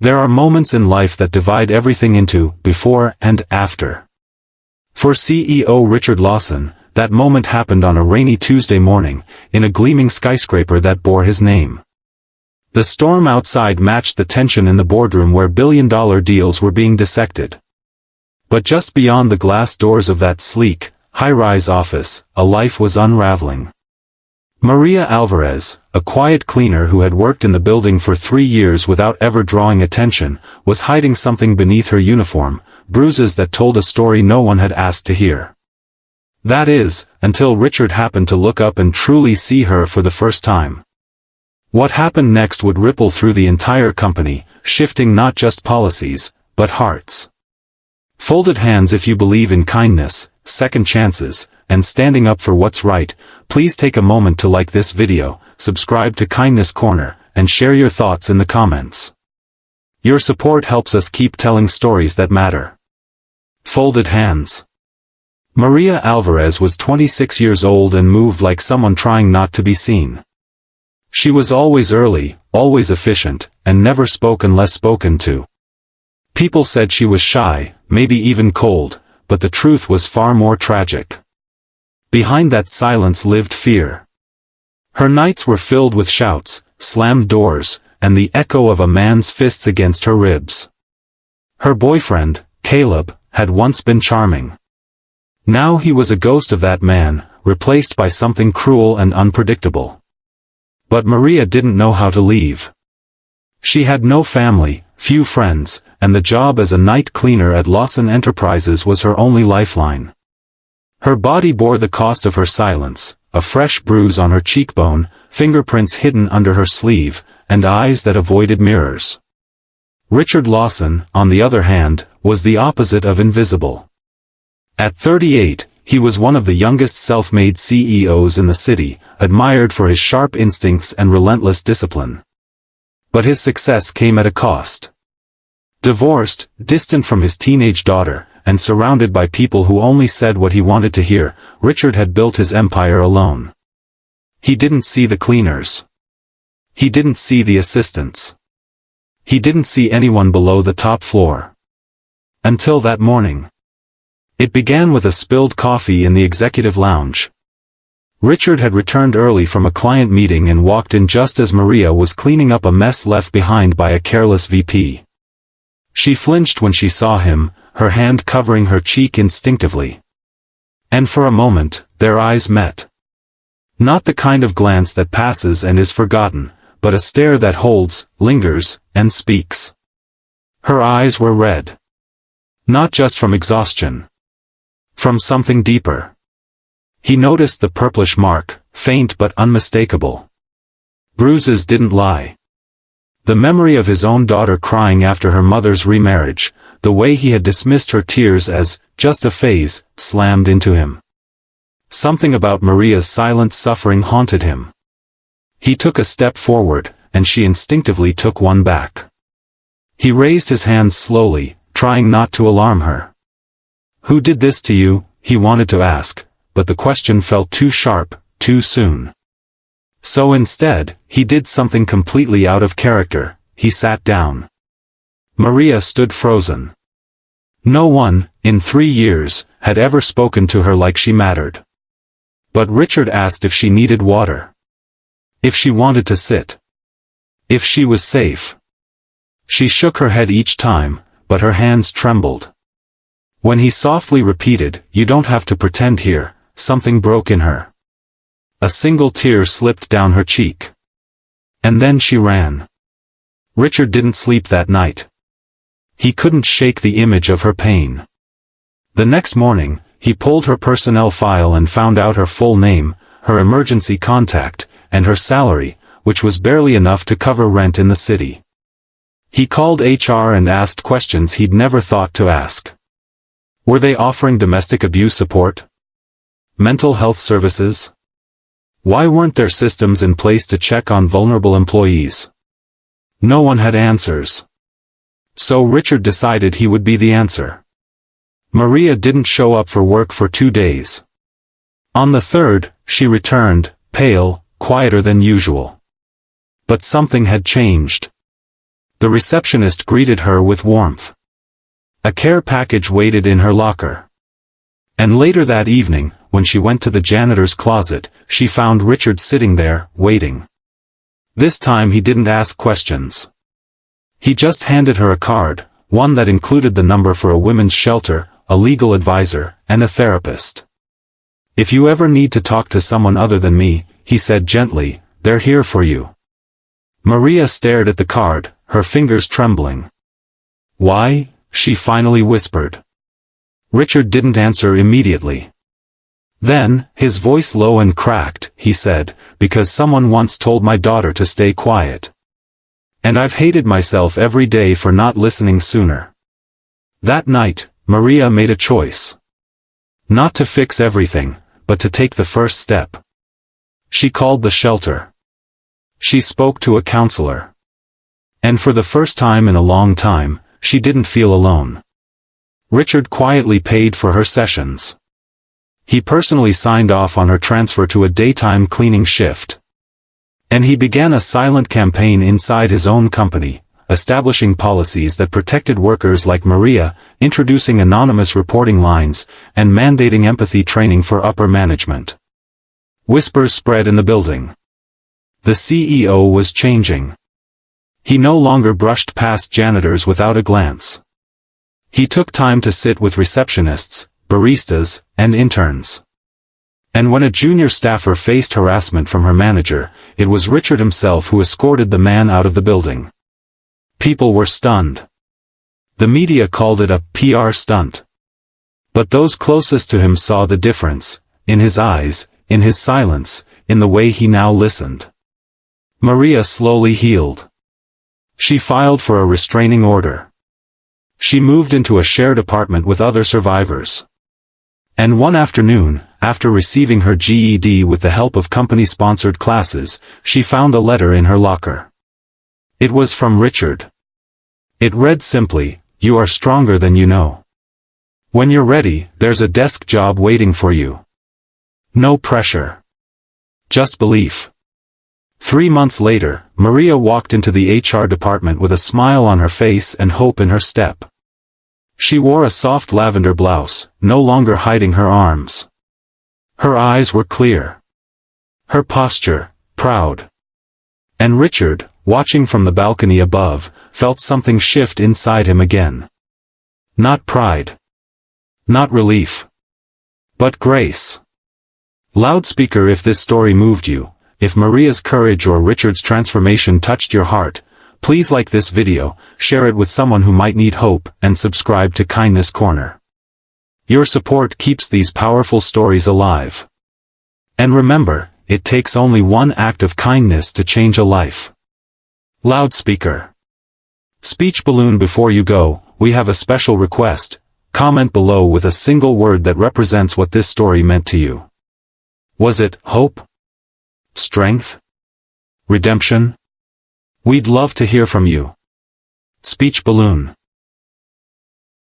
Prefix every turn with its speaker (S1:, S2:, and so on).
S1: There are moments in life that divide everything into before and after. For CEO Richard Lawson, that moment happened on a rainy Tuesday morning, in a gleaming skyscraper that bore his name. The storm outside matched the tension in the boardroom where billion-dollar deals were being dissected. But just beyond the glass doors of that sleek, high-rise office, a life was unraveling. Maria Alvarez, a quiet cleaner who had worked in the building for 3 years without ever drawing attention, was hiding something beneath her uniform, bruises that told a story no one had asked to hear. That is, until Richard happened to look up and truly see her for the first time. What happened next would ripple through the entire company, shifting not just policies, but hearts. Folded hands. If you believe in kindness, second chances, and standing up for what's right, please take a moment to like this video, subscribe to Kindness Corner, and share your thoughts in the comments. Your support helps us keep telling stories that matter. Folded hands. Maria Alvarez was 26 years old and moved like someone trying not to be seen. She was always early, always efficient, and never spoke unless spoken to. People said she was shy, maybe even cold, but the truth was far more tragic. Behind that silence lived fear. Her nights were filled with shouts, slammed doors, and the echo of a man's fists against her ribs. Her boyfriend, Caleb, had once been charming. Now he was a ghost of that man, replaced by something cruel and unpredictable. But Maria didn't know how to leave. She had no family, few friends, and the job as a night cleaner at Lawson Enterprises was her only lifeline. Her body bore the cost of her silence, a fresh bruise on her cheekbone, fingerprints hidden under her sleeve, and eyes that avoided mirrors. Richard Lawson, on the other hand, was the opposite of invisible. At 38, he was one of the youngest self-made CEOs in the city, admired for his sharp instincts and relentless discipline. But his success came at a cost. Divorced, distant from his teenage daughter, and surrounded by people who only said what he wanted to hear, Richard had built his empire alone. He didn't see the cleaners. He didn't see the assistants. He didn't see anyone below the top floor. Until that morning. It began with a spilled coffee in the executive lounge. Richard had returned early from a client meeting and walked in just as Maria was cleaning up a mess left behind by a careless VP. She flinched when she saw him, her hand covering her cheek instinctively. And for a moment, their eyes met. Not the kind of glance that passes and is forgotten, but a stare that holds, lingers, and speaks. Her eyes were red. Not just from exhaustion. From something deeper. He noticed the purplish mark, faint but unmistakable. Bruises didn't lie. The memory of his own daughter crying after her mother's remarriage, the way he had dismissed her tears as just a phase, slammed into him. Something about Maria's silent suffering haunted him. He took a step forward, and she instinctively took one back. He raised his hands slowly, trying not to alarm her. "Who did this to you?" he wanted to ask, but the question felt too sharp, too soon. So instead, he did something completely out of character. He sat down. Maria stood frozen. No one, in 3 years, had ever spoken to her like she mattered. But Richard asked if she needed water. If she wanted to sit. If she was safe. She shook her head each time, but her hands trembled. When he softly repeated, "You don't have to pretend here," something broke in her. A single tear slipped down her cheek. And then she ran. Richard didn't sleep that night. He couldn't shake the image of her pain. The next morning, he pulled her personnel file and found out her full name, her emergency contact, and her salary, which was barely enough to cover rent in the city. He called HR and asked questions he'd never thought to ask. Were they offering domestic abuse support? Mental health services? Why weren't there systems in place to check on vulnerable employees? No one had answers. So Richard decided he would be the answer. Maria didn't show up for work for 2 days. On the third, she returned, pale, quieter than usual. But something had changed. The receptionist greeted her with warmth. A care package waited in her locker. And later that evening, when she went to the janitor's closet, she found Richard sitting there, waiting. This time he didn't ask questions. He just handed her a card, one that included the number for a women's shelter, a legal advisor, and a therapist. "If you ever need to talk to someone other than me," he said gently, "they're here for you." Maria stared at the card, her fingers trembling. "Why?" she finally whispered. Richard didn't answer immediately. Then, his voice low and cracked, he said, "Because someone once told my daughter to stay quiet. And I've hated myself every day for not listening sooner." That night, Maria made a choice. Not to fix everything, but to take the first step. She called the shelter. She spoke to a counselor. And for the first time in a long time, she didn't feel alone. Richard quietly paid for her sessions. He personally signed off on her transfer to a daytime cleaning shift. And he began a silent campaign inside his own company, establishing policies that protected workers like Maria, introducing anonymous reporting lines, and mandating empathy training for upper management. Whispers spread in the building. The CEO was changing. He no longer brushed past janitors without a glance. He took time to sit with receptionists, baristas, and interns. And when a junior staffer faced harassment from her manager, it was Richard himself who escorted the man out of the building. People were stunned. The media called it a PR stunt. But those closest to him saw the difference, in his eyes, in his silence, in the way he now listened. Maria slowly healed. She filed for a restraining order. She moved into a shared apartment with other survivors. And one afternoon, after receiving her GED with the help of company-sponsored classes, she found a letter in her locker. It was from Richard. It read simply, "You are stronger than you know. When you're ready, there's a desk job waiting for you. No pressure. Just belief." 3 months later, Maria walked into the HR department with a smile on her face and hope in her step. She wore a soft lavender blouse, no longer hiding her arms. Her eyes were clear. Her posture, proud. And Richard, watching from the balcony above, felt something shift inside him again. Not pride. Not relief. But grace. Loudspeaker, if this story moved you, if Maria's courage or Richard's transformation touched your heart, please like this video, share it with someone who might need hope, and subscribe to Kindness Corner. Your support keeps these powerful stories alive. And remember, it takes only one act of kindness to change a life. Loudspeaker. Speech balloon, before you go, we have a special request. Comment below with a single word that represents what this story meant to you. Was it hope? Strength? Redemption? We'd love to hear from you. Speech balloon.